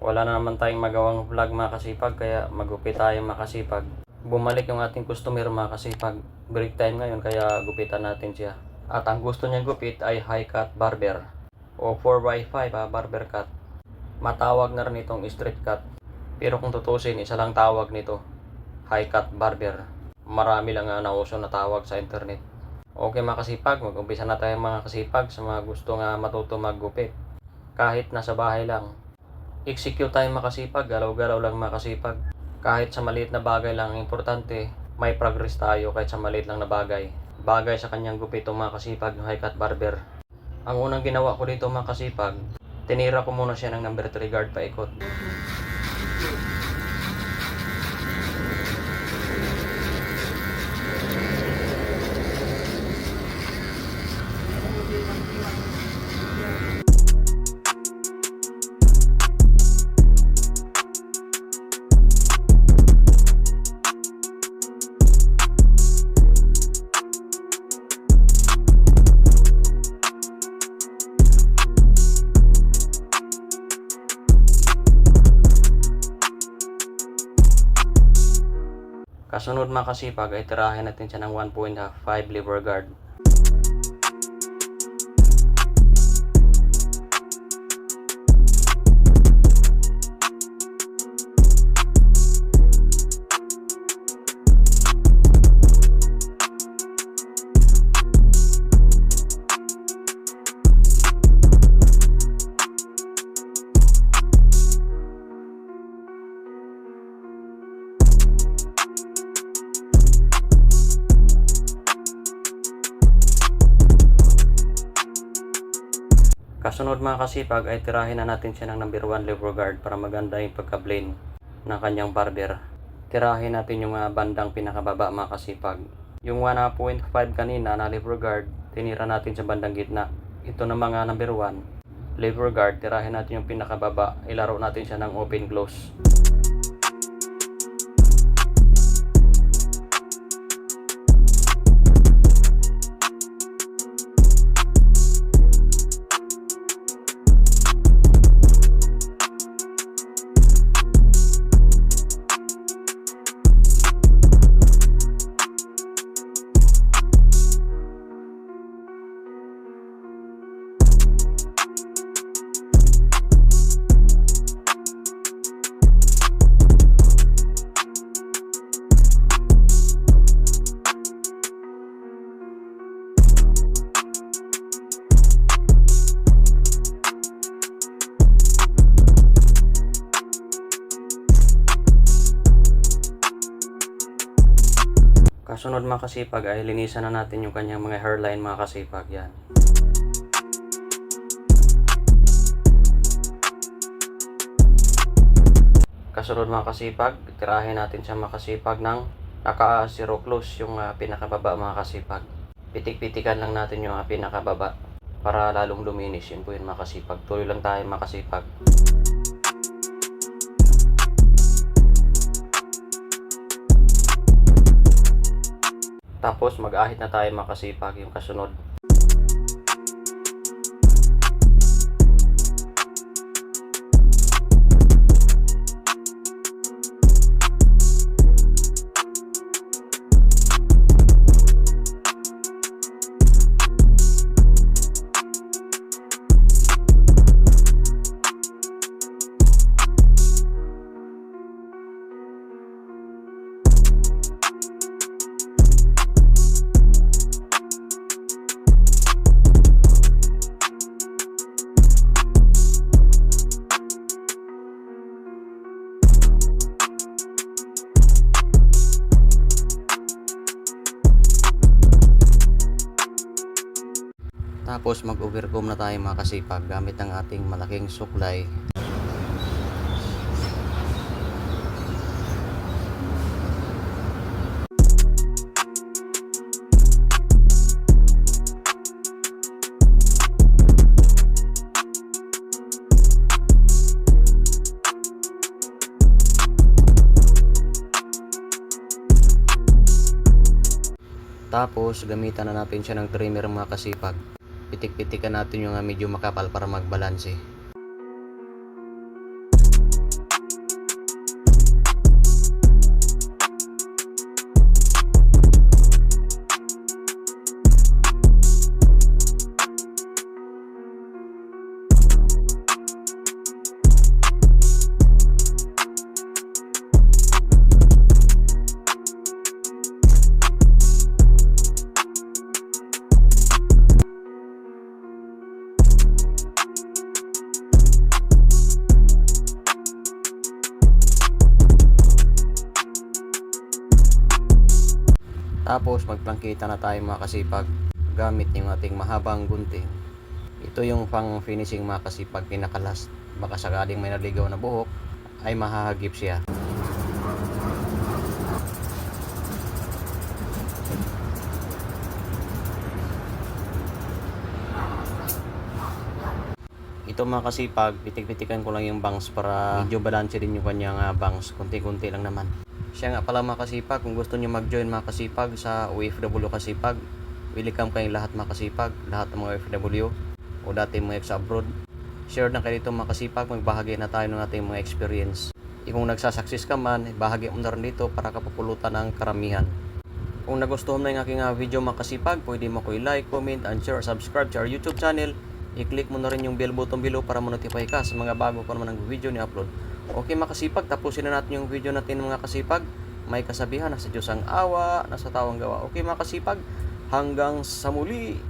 Wala na naman tayong magawang vlog mga kasipag, kaya magupit tayo mga kasipag. Bumalik yung ating customer mga kasipag. Break time ngayon kaya gupitan natin siya. At ang gusto niya gupit ay high cut barber o 4x5 barber cut. Matawag na rin itong straight cut. Pero kung tutusin, isa lang tawag nito, high cut barber. Marami lang nauso na tawag sa internet. Okay mga kasipag, mag-umpisa na tayo mga kasipag sa mga gusto nga matuto maggupit. Kahit nasa bahay lang. Execute tayo makasipag, galaw-galaw lang makasipag. Kahit sa maliit na bagay lang, importante, may progress tayo kahit sa maliit lang na bagay. Bagay sa kanyang gupit itong makasipag, yung high cut barber. Ang unang ginawa ko dito makasipag, tinira ko muna siya ng number 3 guard paikot. Kasunod mga kasipag ay tirahin natin siya ng 1.5 lever guard. Kasunod mga kasipag ay tirahin na natin siya ng number 1 lever guard para maganda yung pagka-blend ng kanyang barber. Tirahin natin yung bandang pinakababa mga kasipag. Yung 1.5 kanina na lever guard, tinira natin sa bandang gitna. Ito na mga number 1 lever guard, tirahin natin yung pinakababa, ilaro natin siya ng open close. Kasunod mga kasipag ay linisan na natin yung kanyang mga hairline mga kasipag. Yan. Kasunod mga kasipag, tirahin natin siya mga kasipag ng naka-zero close yung pinakababa mga kasipag. Pitik-pitikan lang natin yung pinakababa para lalong luminis. Yun po yun mga kasipag. Tuloy lang tayo mga kasipag. Tapos mag-ahit na tayo makasipag yung kasunod. Tapos mag-overcomb na tayo mga kasipag gamit ang ating malaking suklay. Tapos gamitan na natin siya ng trimmer mga kasipag. Pitik-pitikan natin yung medyo makapal para magbalanse. Tapos magplangkita na tayo mga kasipag gamit yung ating mahabang gunting. Ito yung pang finishing mga kasipag, pinakalas. Baka sakaling may naligaw na buhok ay mahahagip siya. Ito mga kasipag, pitik-pitikan ko lang yung bangs para medyo balance din yung kanyang bangs. Kunti-kunti lang naman. Siya nga pala mga kasipag, kung gusto niyo mag-join mga kasipag sa OFW kasipag, welcome kayong lahat mga kasipag, lahat ng mga OFW o dati mga sa abroad. Share na kayo dito mga kasipag, magbahagi na tayo ng ating mga experience. Kung nagsasucess ka man, bahagi mo na rin dito para kapupulutan ng karamihan. Kung nagustuhan mo na yung aking video mga kasipag, pwede mo ko i-like, comment, and share, subscribe sa our YouTube channel. I-click mo na rin yung bell button below para mo-notify ka sa mga bago pa naman ng video ni upload. Okay mga kasipag, tapusin na natin yung video natin mga kasipag. May kasabihan, nasa Diyos ang awa, nasa tao ang gawa. Okay mga kasipag, hanggang sa muli.